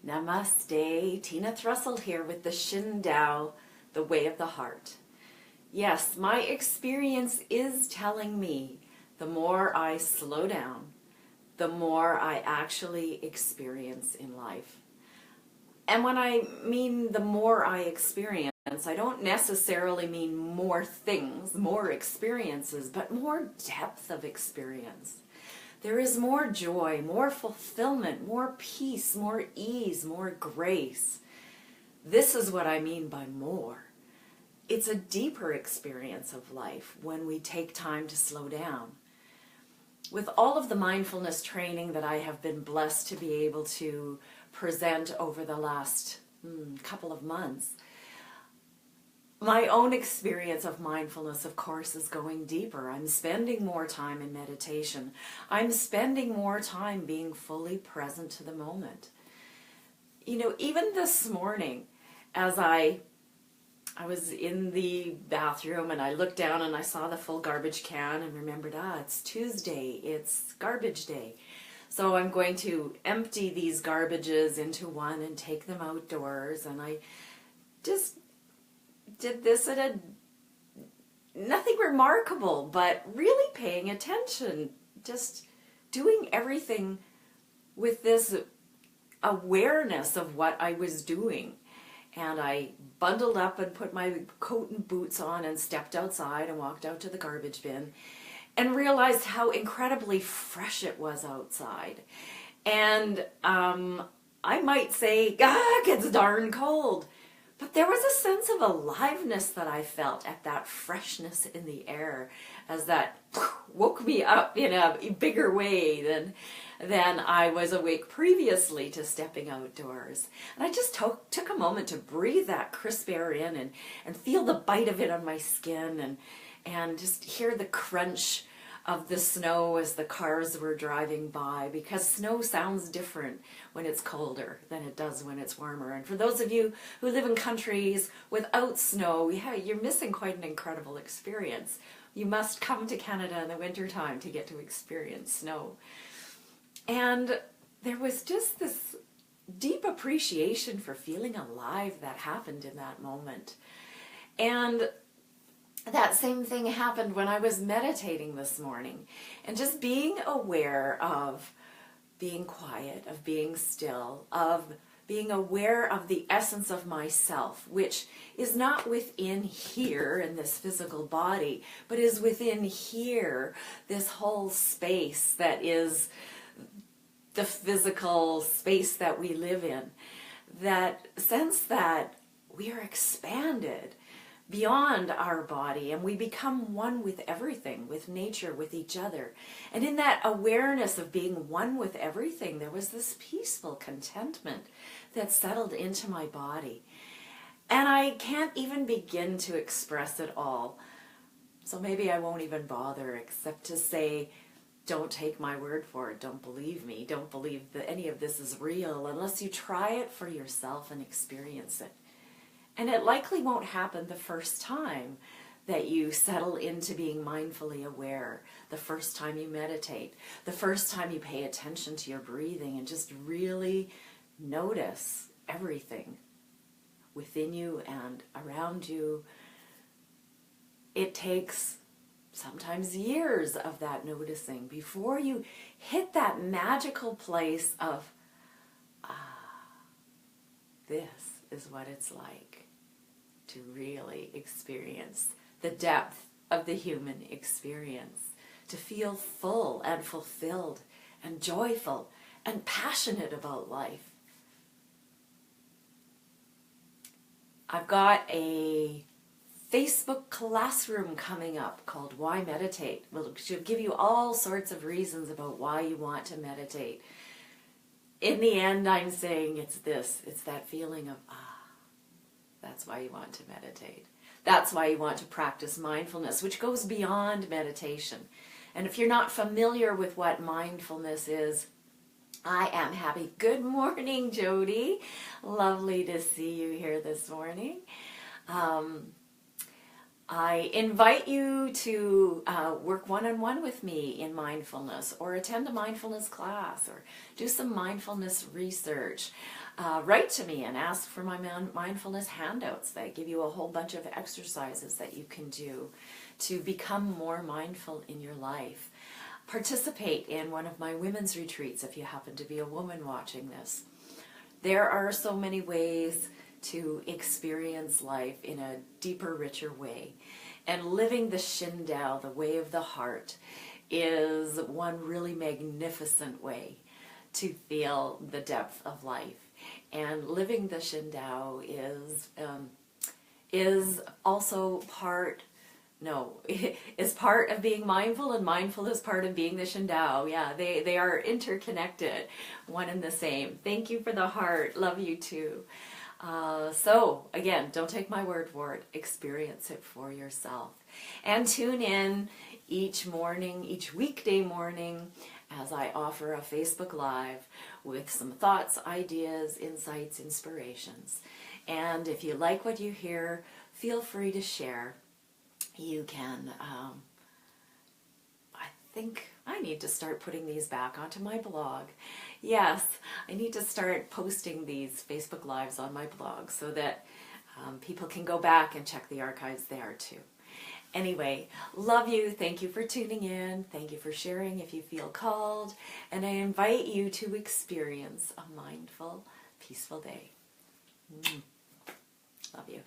Namaste, Tina Thrussell here with the Shin Dao, the way of the heart. Yes, my experience is telling me the more I slow down, the more I actually experience in life. And when I mean the more I experience, I don't necessarily mean more things, more experiences, but more depth of experience. There is more joy, more fulfillment, more peace, more ease, more grace. This is what I mean by more. It's a deeper experience of life when we take time to slow down. With all of the mindfulness training that I have been blessed to be able to present over the last couple of months, my own experience of mindfulness, of course, is going deeper. I'm spending more time in meditation. I'm spending more time being fully present to the moment. You know, even this morning, as I was in the bathroom and I looked down and I saw the full garbage can and remembered, it's Tuesday, it's garbage day. So I'm going to empty these garbages into one and take them outdoors. And I just did this at nothing remarkable, but really paying attention, just doing everything with this awareness of what I was doing. And I bundled up and put my coat and boots on and stepped outside and walked out to the garbage bin and realized how incredibly fresh it was outside. And I might say, it gets darn cold. But there was a sense of aliveness that I felt at that freshness in the air, as that woke me up in a bigger way than I was awake previously to stepping outdoors. And I just took a moment to breathe that crisp air in and feel the bite of it on my skin and just hear the crunch of the snow as the cars were driving by, because snow sounds different when it's colder than it does when it's warmer. And for those of you who live in countries without snow, you're missing quite an incredible experience. You must come to Canada in the wintertime to get to experience snow. And there was just this deep appreciation for feeling alive that happened in that moment. And that same thing happened when I was meditating this morning, and just being aware of being quiet, of being still, of being aware of the essence of myself, which is not within here in this physical body, but is within here, this whole space that is the physical space that we live in. That sense that we are expanded beyond our body, and we become one with everything, with nature, with each other. And in that awareness of being one with everything, there was this peaceful contentment that settled into my body. And I can't even begin to express it all. So maybe I won't even bother, except to say, don't take my word for it. Don't believe me. Don't believe that any of this is real unless you try it for yourself and experience it. And it likely won't happen the first time that you settle into being mindfully aware, the first time you meditate, the first time you pay attention to your breathing and just really notice everything within you and around you. It takes sometimes years of that noticing before you hit that magical place of, this is what it's like to really experience the depth of the human experience, to feel full and fulfilled and joyful and passionate about life. I've got a Facebook classroom coming up called Why Meditate. Which will give you all sorts of reasons about why you want to meditate. In the end, I'm saying it's that feeling of, that's why you want to meditate. That's why you want to practice mindfulness, which goes beyond meditation. And if you're not familiar with what mindfulness is, I am happy. Good morning, Jody. Lovely to see you here this morning. I invite you to work one-on-one with me in mindfulness, or attend a mindfulness class, or do some mindfulness research. Write to me and ask for my mindfulness handouts that give you a whole bunch of exercises that you can do to become more mindful in your life. Participate in one of my women's retreats if you happen to be a woman watching this. There are so many ways to experience life in a deeper, richer way. And living the Shin Dao, the way of the heart, is one really magnificent way to feel the depth of life. And living the Shin Dao is also is part of being mindful, and mindful is part of being the Shin Dao. Yeah, they are interconnected, one and the same. Thank you for the heart. Love you too. So again, don't take my word for it. Experience it for yourself. And tune in each morning, each weekday morning, as I offer a Facebook Live with some thoughts, ideas, insights, inspirations. And if you like what you hear, feel free to share. You can, I think I need to start putting these back onto my blog. Yes, I need to start posting these Facebook Lives on my blog so that people can go back and check the archives there too. Anyway, love you. Thank you for tuning in. Thank you for sharing if you feel called. And I invite you to experience a mindful, peaceful day. Love you.